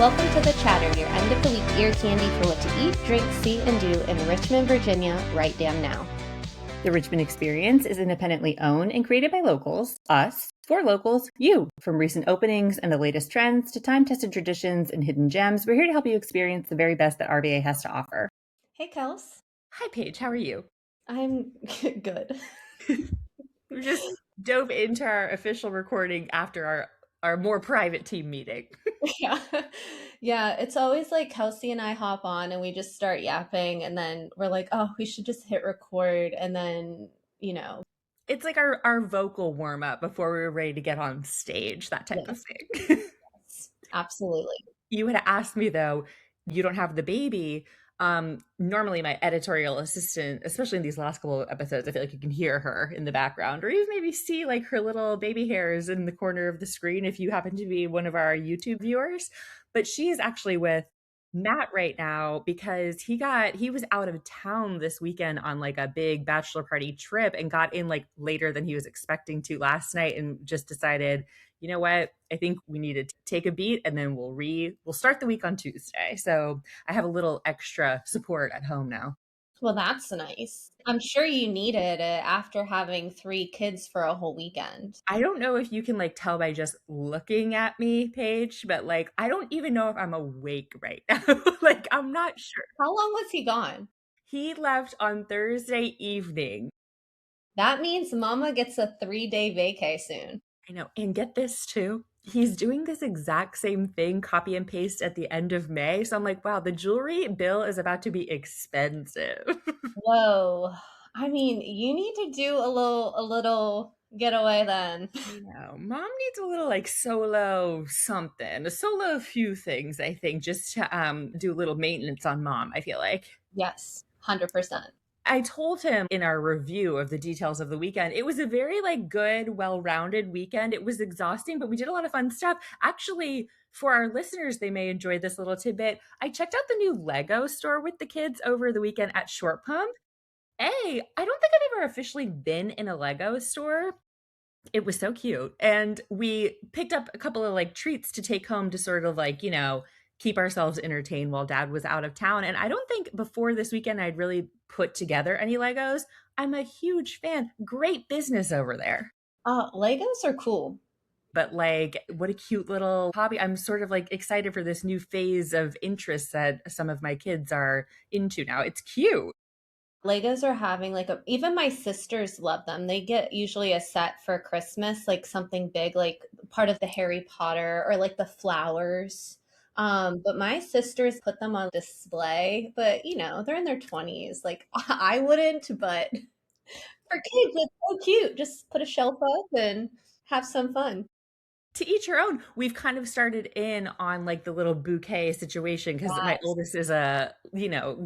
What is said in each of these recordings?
Welcome to The Chatter, your end of the week ear candy for what to eat, drink, see, and do in Richmond, Virginia, right damn now. The Richmond Experience is independently owned and created by locals, us, for locals, you. From recent openings and the latest trends to time-tested traditions and hidden gems, we're here to help you experience the very best that RVA has to offer. Hey, Kels. Hi, Paige. How are you? I'm good. We just dove into our official recording after our more private team meeting. Yeah. Yeah, it's always like Kelsey and I hop on and we just start yapping and then we're like, oh, we should just hit record and then, It's like our vocal warm-up before we were ready to get on stage, that type of yes, thing. yes, absolutely. You had asked me though, you don't have the baby. Normally my editorial assistant, especially in these last couple of episodes, I feel like you can hear her in the background, or even maybe see like her little baby hairs in the corner of the screen if you happen to be one of our YouTube viewers. But she is actually with Matt right now because he was out of town this weekend on like a big bachelor party trip and got in like later than he was expecting to last night and just decided, you know what? I think we need to take a beat and then we'll start the week on Tuesday. So I have a little extra support at home now. Well, that's nice. I'm sure you needed it after having three kids for a whole weekend. I don't know if you can like tell by just looking at me, Paige, but like I don't even know if I'm awake right now. Like I'm not sure. How long was he gone? He left on Thursday evening. That means Mama gets a 3-day vacay soon. I know. And get this too. He's doing this exact same thing, copy and paste at the end of May. So I'm like, wow, the jewelry bill is about to be expensive. Whoa. I mean, you need to do a little getaway then. I know. Mom needs a little like solo something, a solo few things, I think, just to do a little maintenance on mom, I feel like. Yes, 100%. I told him in our review of the details of the weekend, it was a very like good, well-rounded weekend. It was exhausting, but we did a lot of fun stuff. Actually, for our listeners, they may enjoy this little tidbit. I checked out the new Lego store with the kids over the weekend at Short Pump. I don't think I've ever officially been in a Lego store. It was so cute. And we picked up a couple of like treats to take home to sort of like, keep ourselves entertained while dad was out of town. And I don't think before this weekend I'd really put together any Legos. I'm a huge fan. Great business over there. Legos are cool. But like, what a cute little hobby. I'm sort of like excited for this new phase of interest that some of my kids are into now. It's cute. Legos are having even my sisters love them. They get usually a set for Christmas, like something big, like part of the Harry Potter or like the flowers. But my sisters put them on display, but they're in their 20s. Like I wouldn't, but for kids, it's so cute. Just put a shelf up and have some fun. To each your own. We've kind of started in on like the little bouquet situation because my Yes. oldest is a,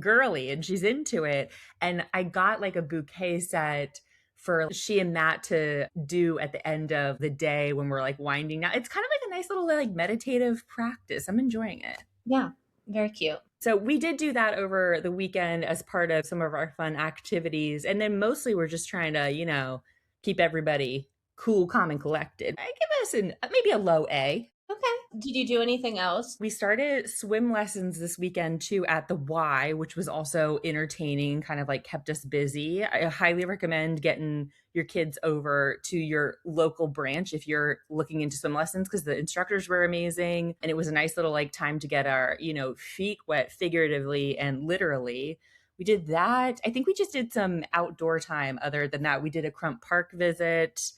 girly and she's into it. And I got like a bouquet set for she and Matt to do at the end of the day when we're like winding down. It's kind of like a nice little like meditative practice. I'm enjoying it. Yeah, very cute. So we did do that over the weekend as part of some of our fun activities. And then mostly we're just trying to, keep everybody cool, calm, and collected. I give us maybe a low A. Okay. Did you do anything else? We started swim lessons this weekend too at the Y, which was also entertaining, kind of like kept us busy. I highly recommend getting your kids over to your local branch if you're looking into swim lessons because the instructors were amazing. And it was a nice little like time to get our, feet wet figuratively and literally. We did that. I think we just did some outdoor time. Other than that, we did a Crump Park visit.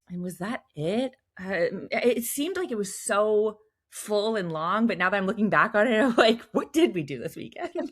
And was that it? It seemed like it was so full and long, but now that I'm looking back on it, I'm like, what did we do this weekend?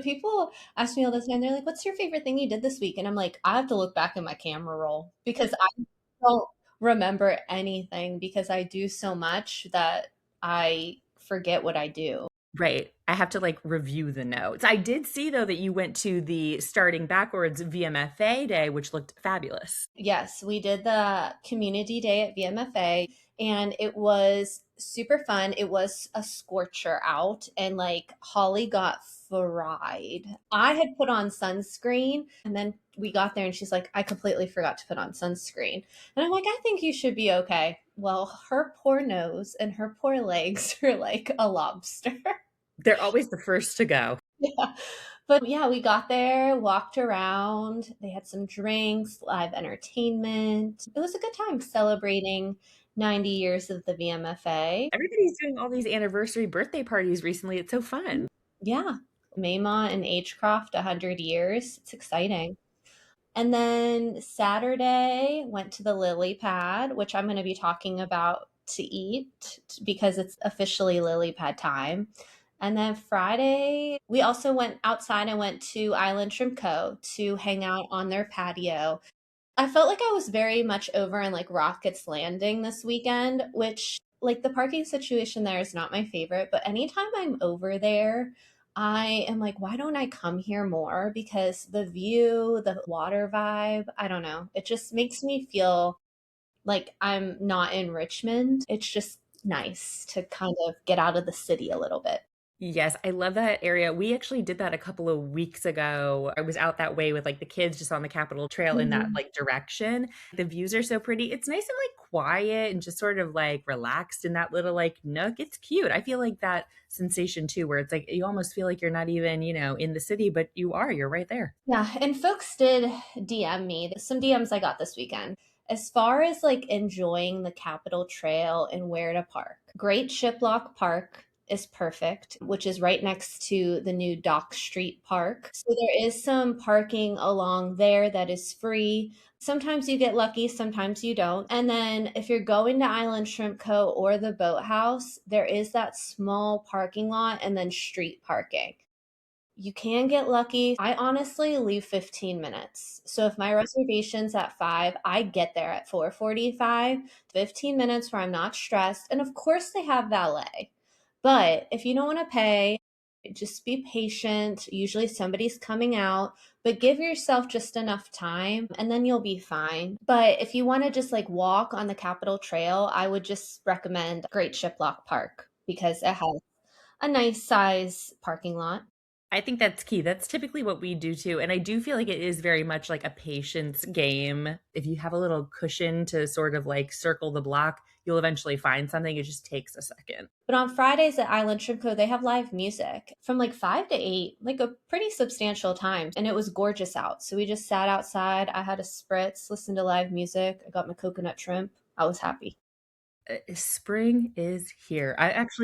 People ask me all the time, they're like, what's your favorite thing you did this week? And I'm like, I have to look back in my camera roll because I don't remember anything because I do so much that I forget what I do. Right. I have to like review the notes. I did see though that you went to the starting backwards VMFA day, which looked fabulous. Yes, we did the community day at VMFA and it was super fun. It was a scorcher out and like Holly got fried. I had put on sunscreen and then we got there and she's like, I completely forgot to put on sunscreen. And I'm like, I think you should be okay. Well, her poor nose and her poor legs are like a lobster. They're always the first to go. Yeah. But yeah, we got there, walked around. They had some drinks, live entertainment. It was a good time celebrating 90 years of the VMFA. Everybody's doing all these anniversary birthday parties recently. It's so fun. Yeah. Maymont and Agecroft, 100 years. It's exciting. And then Saturday, went to the Lilly Pad, which I'm going to be talking about to eat because it's officially Lilly Pad time. And then Friday, we also went outside and went to Island Shrimp Co. to hang out on their patio. I felt like I was very much over in like Rockets Landing this weekend, which like the parking situation there is not my favorite, but anytime I'm over there, I am like, why don't I come here more? Because the view, the water vibe, I don't know. It just makes me feel like I'm not in Richmond. It's just nice to kind of get out of the city a little bit. Yes, I love that area. We actually did that a couple of weeks ago. I was out that way with like the kids just on the Capitol Trail in that Mhm. like direction. The views are so pretty. It's nice and like quiet and just sort of like relaxed in that little like nook. It's cute. I feel like that sensation too, where it's like you almost feel like you're not even, in the city, but you are. You're right there. Yeah, and folks did DM me. Some DMs I got this weekend. As far as like enjoying the Capitol Trail and where to park, Great Shiplock Park is perfect, which is right next to the new Dock Street Park. So there is some parking along there that is free. Sometimes you get lucky, sometimes you don't. And then if you're going to Island Shrimp Co. or the Boathouse, there is that small parking lot and then street parking. You can get lucky. I honestly leave 15 minutes. So if my reservation's at 5, I get there at 4:45, 15 minutes where I'm not stressed. And of course they have valet. But if you don't want to pay, just be patient. Usually somebody's coming out, but give yourself just enough time and then you'll be fine. But if you want to just like walk on the Capitol Trail, I would just recommend Great Shiplock Park because it has a nice size parking lot. I think that's key. That's typically what we do too. And I do feel like it is very much like a patience game. If you have a little cushion to sort of like circle the block, you'll eventually find something. It just takes a second. But on Fridays at Island Shrimp, they have live music from like 5 to 8, like a pretty substantial time. And it was gorgeous out. So we just sat outside. I had a spritz, listened to live music. I got my coconut shrimp. I was happy. Spring is here.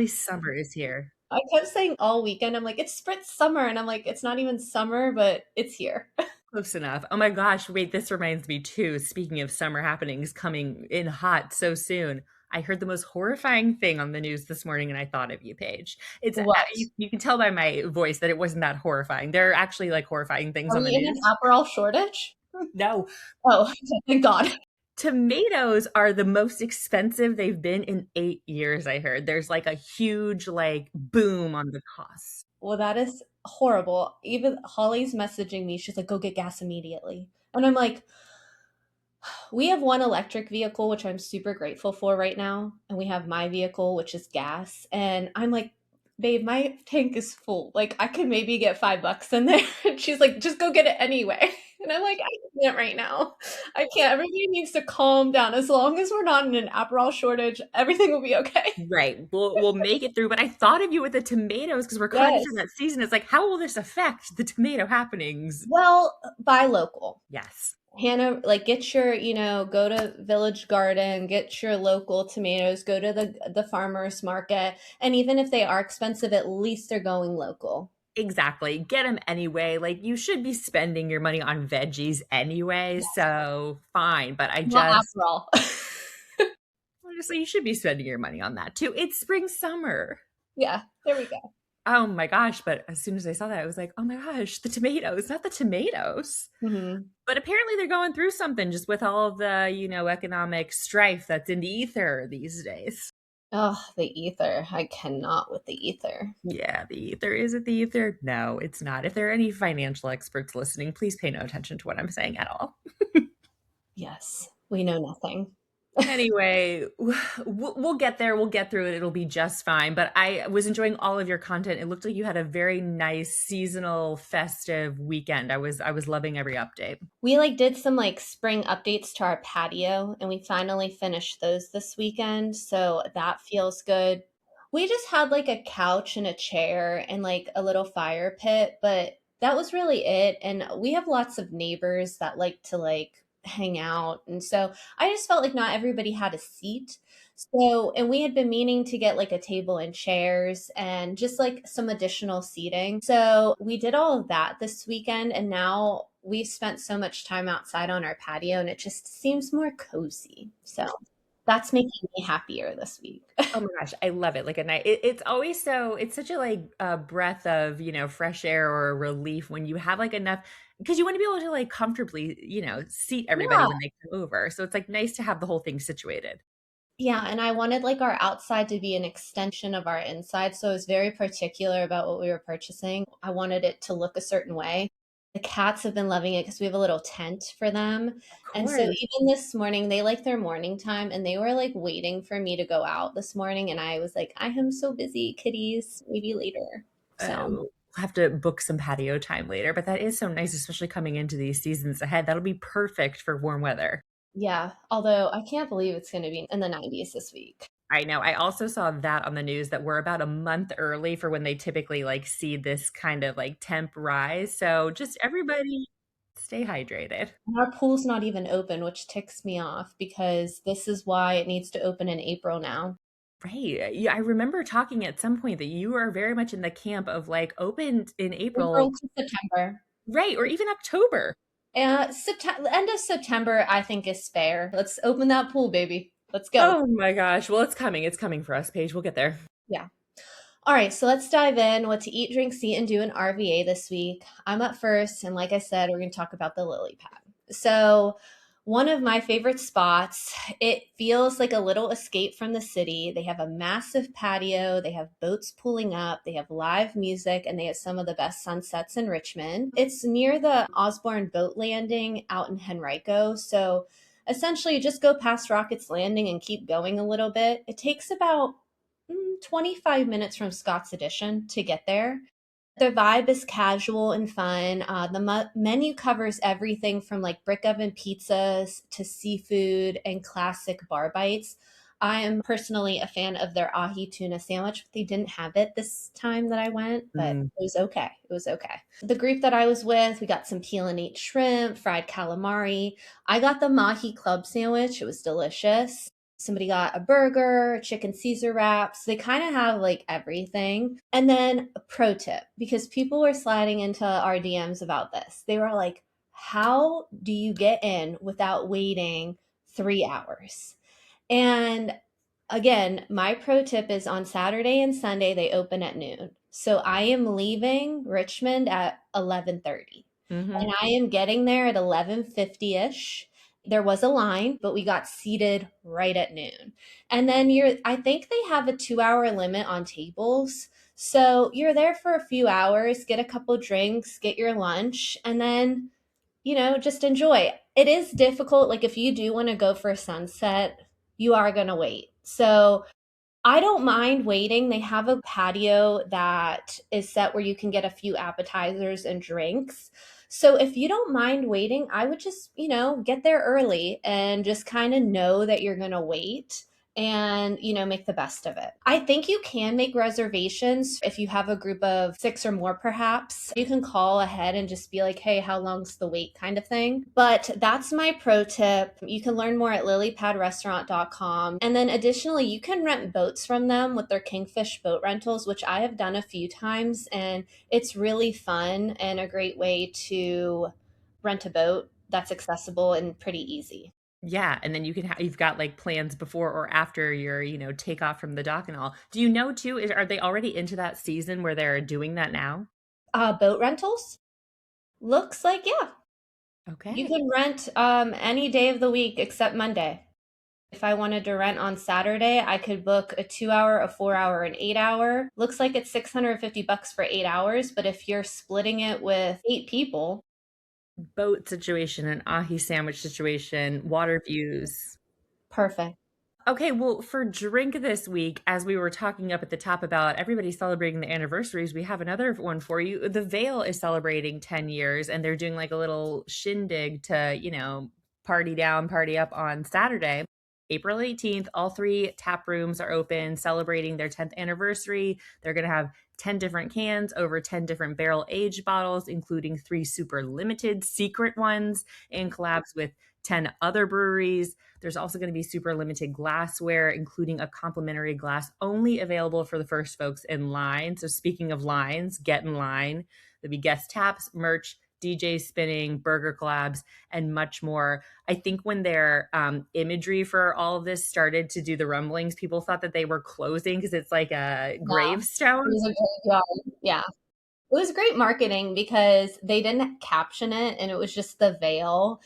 Summer is here. I kept saying all weekend, I'm like, it's spritz summer. And I'm like, it's not even summer, but it's here. Close enough. Oh my gosh, wait, this reminds me too. Speaking of summer happenings coming in hot so soon, I heard the most horrifying thing on the news this morning and I thought of you, Paige. What? You can tell by my voice that it wasn't that horrifying. There are actually like horrifying things Are on the we in an news. Aperol shortage? No, Oh, thank God. tomatoes are the most expensive they've been in 8 years, I heard. There's like a huge like boom on the cost. Well, that is horrible. Even Holly's messaging me. She's like, go get gas immediately. And I'm like, we have one electric vehicle, which I'm super grateful for right now. And we have my vehicle, which is gas. And I'm like, babe, my tank is full. Like, I could maybe get $5 in there. And she's like, just go get it anyway. And I'm like, I can't right now. I can't. Everybody needs to calm down. As long as we're not in an Aperol shortage, everything will be okay. Right. We'll make it through. But I thought of you with the tomatoes because we're kind of in Yes. that season. It's like, how will this affect the tomato happenings? Well, buy local. Yes. Hannah, like get your, go to Village Garden, get your local tomatoes, go to the farmers market, and even if they are expensive, at least they're going local. Exactly. Get them anyway. Like you should be spending your money on veggies anyway. Yeah. So fine. But Not Aperol. honestly, you should be spending your money on that too. It's spring, summer. Yeah, there we go. Oh my gosh. But as soon as I saw that, I was like, oh my gosh, the tomatoes, not the tomatoes. Hmm. But apparently they're going through something just with all of the, economic strife that's in the ether these days. Oh, the ether. I cannot with the ether. Yeah, the ether. Is it the ether? No, it's not. If there are any financial experts listening, please pay no attention to what I'm saying at all. Yes, we know nothing. Anyway, we'll get there. We'll get through it. It'll be just fine. But I was enjoying all of your content. It looked like you had a very nice seasonal festive weekend. I was loving every update. We like did some like spring updates to our patio and we finally finished those this weekend, so that feels good. We just had like a couch and a chair and like a little fire pit, but that was really it. And we have lots of neighbors that like to like hang out. And so I just felt like not everybody had a seat. So, and we had been meaning to get like a table and chairs and just like some additional seating. So, we did all of that this weekend. And now we've spent so much time outside on our patio and it just seems more cozy. So, that's making me happier this week. Oh my gosh, I love it. Like a night. It's always so. It's such a like a breath of fresh air or a relief when you have like enough because you want to be able to like comfortably seat everybody Yeah. when they come over. So it's like nice to have the whole thing situated. Yeah, and I wanted like our outside to be an extension of our inside. So I was very particular about what we were purchasing. I wanted it to look a certain way. The cats have been loving it because we have a little tent for them. Of And so course. even this morning, they like their morning time and they were like waiting for me to go out this morning. And I was like, I am so busy, kitties, maybe later. So. We'll have to book some patio time later, but that is so nice, especially coming into these seasons ahead. That'll be perfect for warm weather. Yeah, although I can't believe it's going to be in the 90s this week. I know. I also saw that on the news that we're about a month early for when they typically like see this kind of like temp rise. So just everybody stay hydrated. And our pool's not even open, which ticks me off because this is why it needs to open in April now. Right. Yeah, I remember talking at some point that you are very much in the camp of like open in April April, to September. right, or even October. September, end of September, I think is fair. Let's open that pool, baby. Let's go. Oh my gosh. Well, it's coming. It's coming for us, Paige. We'll get there. Yeah. All right, so let's dive in. What to eat, drink, see, and do in RVA this week. I'm up first, and like I said, we're going to talk about the Lilly Pad. So, one of my favorite spots. It feels like a little escape from the city. They have a massive patio, they have boats pulling up, they have live music, and they have some of the best sunsets in Richmond. It's near the Osborne Boat Landing out in Henrico. So, essentially, you just go past Rockets Landing and keep going a little bit. It takes about 25 minutes from Scott's Addition to get there. The vibe is casual and fun. The menu covers everything from like brick oven pizzas to seafood and classic bar bites. I am personally a fan of their ahi tuna sandwich. They didn't have it this time that I went, but Mm. it was okay. It was okay. The group that I was with, we got some peel and eat shrimp, fried calamari. I got the mahi club sandwich. It was delicious. Somebody got a burger, chicken Caesar wraps. They kind of have like everything. And then a pro tip, because people were sliding into our DMs about this. They were like, how do you get in without waiting 3 hours? And again, my pro tip is on Saturday and Sunday, they open at noon. So I am leaving Richmond at 11:30 Hmm. and I am getting there at 11:50ish. There was a line, but we got seated right at noon. And then I think they have a 2-hour limit on tables. So you're there for a few hours, get a couple drinks, get your lunch, and then, just enjoy. It is difficult. Like if you do want to go for sunset, you are going to wait. So I don't mind waiting. They have a patio that is set where you can get a few appetizers and drinks. So if you don't mind waiting, I would just, get there early and just kind of know that you're going to wait and, make the best of it. I think you can make reservations if you have a group of six or more, perhaps. You can call ahead and just be like, hey, how long's the wait kind of thing. But that's my pro tip. You can learn more at lilypadrestaurant.com. And then additionally, you can rent boats from them with their Kingfish boat rentals, which I have done a few times. And it's really fun and a great way to rent a boat that's accessible and pretty easy. Yeah, and then you've got like plans before or after your takeoff from the dock and all. Do you know too? Are they already into that season where they're doing that now? Boat rentals? Looks like, yeah. You Okay. can rent any day of the week except Monday. If I wanted to rent on Saturday, I could book a 2 hour, a 4 hour, an 8 hour. Looks like it's $650 for 8 hours, but if you're splitting it with 8 people, Boat situation, an ahi sandwich situation, water views. perfect. Okay, well, for drink this week, as we were talking up at the top about everybody celebrating the anniversaries, we have another one for you. The Veil is celebrating 10 years, and they're doing like a little shindig to, party down, party up on Saturday, April 18th. All three tap rooms are open, celebrating their 10th anniversary. They're going to have 10 different cans, over 10 different barrel aged bottles, including three super limited secret ones, and collabs with 10 other breweries. There's also going to be super limited glassware, including a complimentary glass only available for the first folks in line. So, speaking of lines, get in line. There'll be guest taps, merch, DJ spinning, burger collabs, and much more. I think when their imagery for all of this started to do the rumblings, people thought that they were closing because it's like a Yeah, it gravestone. was a graveyard. Yeah. It was great marketing because they didn't caption it and it was just the veil.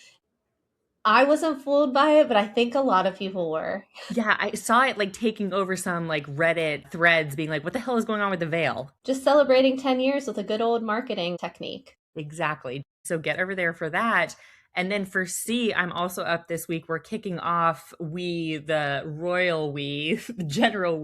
I wasn't fooled by it, but I think a lot of people were. Yeah, I saw it like taking over some like Reddit threads, being like, what the hell is going on with the veil? Just celebrating 10 years with a good old marketing technique. Exactly. So get over there for that. And then for C, I'm also up this week. We're kicking off the royal the general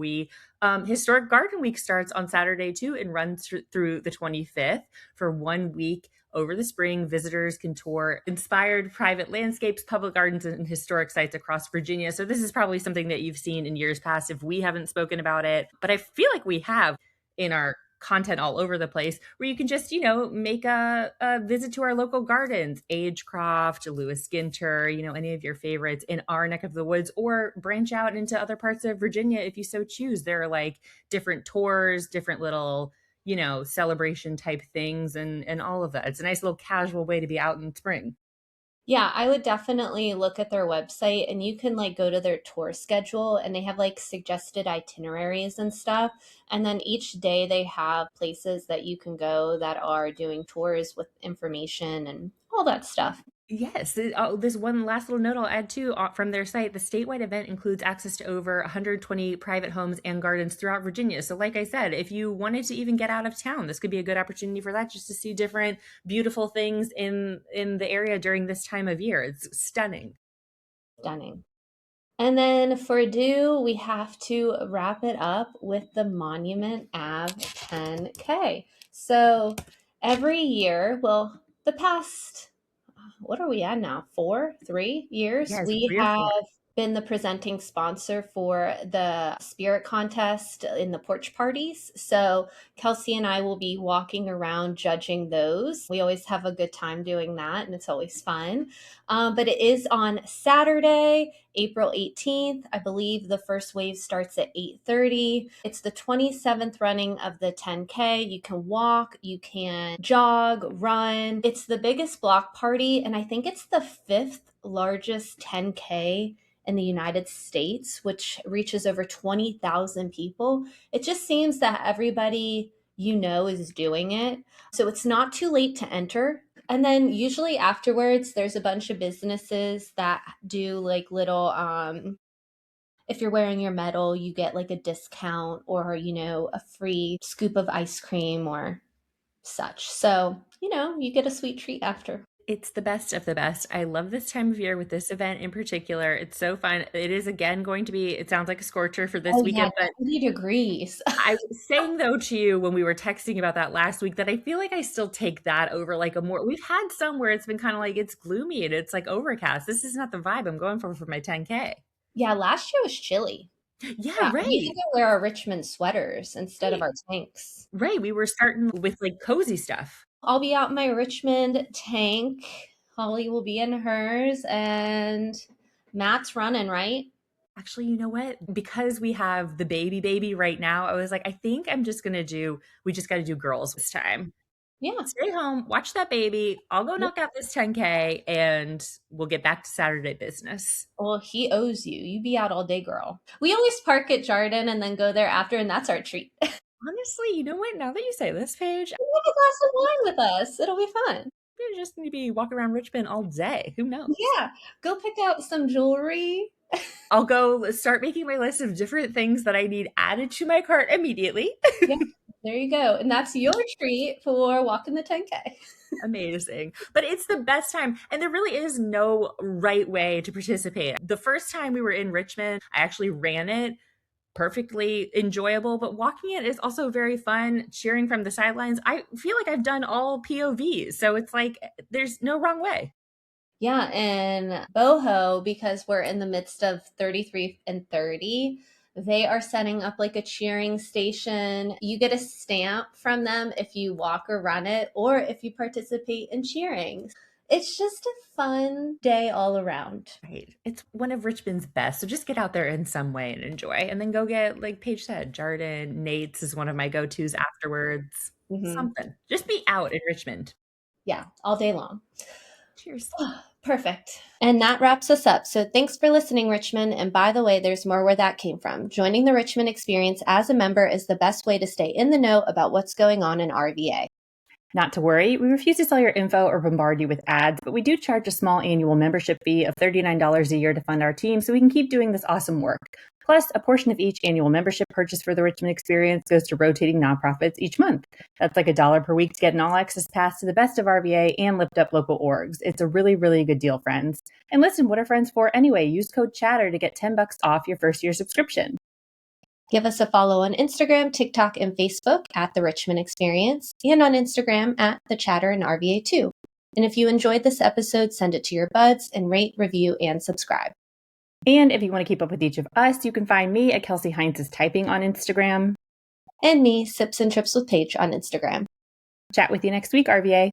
Historic Garden Week starts on Saturday too and runs through the 25th for 1 week. Over the spring, visitors can tour inspired private landscapes, public gardens, and historic sites across Virginia. So this is probably something that you've seen in years past if we haven't spoken about it, but I feel like we have in our content all over the place where you can just, make a visit to our local gardens, Agecroft, Lewis Ginter, any of your favorites in our neck of the woods, or branch out into other parts of Virginia if you so choose. There are like different tours, different little, celebration type things and all of that. It's a nice little casual way to be out in spring. Yeah, I would definitely look at their website and you can like go to their tour schedule and they have like suggested itineraries and stuff. And then each day they have places that you can go that are doing tours with information and all that stuff. Yes. This one last little note I'll add too from their site. The statewide event includes access to over 120 private homes and gardens throughout Virginia. So, like I said, if you wanted to even get out of town, this could be a good opportunity for that, just to see different beautiful things in the area during this time of year. It's stunning. Stunning. And then for do, we have to wrap it up with the Monument Ave 10K. So every year, well, the past, what are we at now? 3 years, Yes, we 3 or 4. have been the presenting sponsor for the spirit contest in the porch parties. So Kelsey and I will be walking around judging those. We always have a good time doing that, and it's always fun. But it is on Saturday, April 18th. I believe the first wave starts at 8:30. It's the 27th running of the 10K. You can walk, you can jog, run. It's the biggest block party, and I think it's the fifth largest 10K in the United States, which reaches over 20,000 people. It just seems that everybody is doing it. So it's not too late to enter. And then usually afterwards, there's a bunch of businesses that do like little, if you're wearing your medal, you get like a discount or, a free scoop of ice cream or such. So, you get a sweet treat after. It's the best of the best. I love this time of year with this event in particular. It's so fun. It is again going to be, it sounds like a scorcher for this Oh, yeah, weekend, but 90 degrees. I was saying though to you when we were texting about that last week that I feel like I still take that over like a more, we've had some where it's been kind of like it's gloomy and it's like overcast. This is not the vibe I'm going for my 10K. Yeah, last year was chilly. Yeah, Yeah, we right. had to wear our Richmond sweaters instead of Right. our tanks. Right. We were starting with like cozy stuff. I'll be out in my Richmond tank. Holly will be in hers, and Matt's running, right? Actually, you know what? Because we have the baby right now, I was like, I think I'm just going to we just got to do girls this time. Yeah. Stay home, watch that baby. I'll go knock out this 10K and we'll get back to Saturday business. Well, he owes you. You be out all day, girl. We always park at Jarden and then go there after, and that's our treat. Have Honestly, you know what? Now that you say this, Paige, a glass of wine with us. It'll be fun. I just need to be walking around Richmond all day. Who knows? Yeah. Go pick out some jewelry. I'll go start making my list of different things that I need added to my cart immediately. Yeah, there you go. And that's your treat for walking the 10K. Amazing. But it's the best time. And there really is no right way to participate. The first time we were in Richmond, I actually ran it, perfectly enjoyable, but walking it is also very fun. Cheering from the sidelines. I feel like I've done all POVs. So it's like there's no wrong way. Yeah, and Boho, because we're in the midst of 33 and 30, they are setting up like a cheering station. You get a stamp from them if you walk or run it, or if you participate in cheering. It's just a fun day all around. Right. It's one of Richmond's best. So just get out there in some way and enjoy. And then go get, like Paige said, Jardin, Nate's is one of my go-tos afterwards. Hmm. Something. Just be out in Richmond. Yeah, all day long. Cheers. Perfect. And that wraps us up. So thanks for listening, Richmond. And by the way, there's more where that came from. Joining the Richmond experience as a member is the best way to stay in the know about what's going on in RVA. Not to worry, we refuse to sell your info or bombard you with ads, but we do charge a small annual membership fee of $39 a year to fund our team so we can keep doing this awesome work. Plus, a portion of each annual membership purchase for the Richmond experience goes to rotating nonprofits each month. That's like $1 per week to get an all-access pass to the best of RVA and lift up local orgs. It's a really, really good deal, friends. And listen, what are friends for anyway? Use code CHATTER to get $10 off your first year subscription. Give us a follow on Instagram, TikTok, and Facebook at The Richmond Experience, and on Instagram at The Chatter and RVA 2. And if you enjoyed this episode, send it to your buds and rate, review, and subscribe. And if you want to keep up with each of us, you can find me at Kelsey Heinz's Typing on Instagram. And me, Sips and Trips with Paige on Instagram. Chat with you next week, RVA.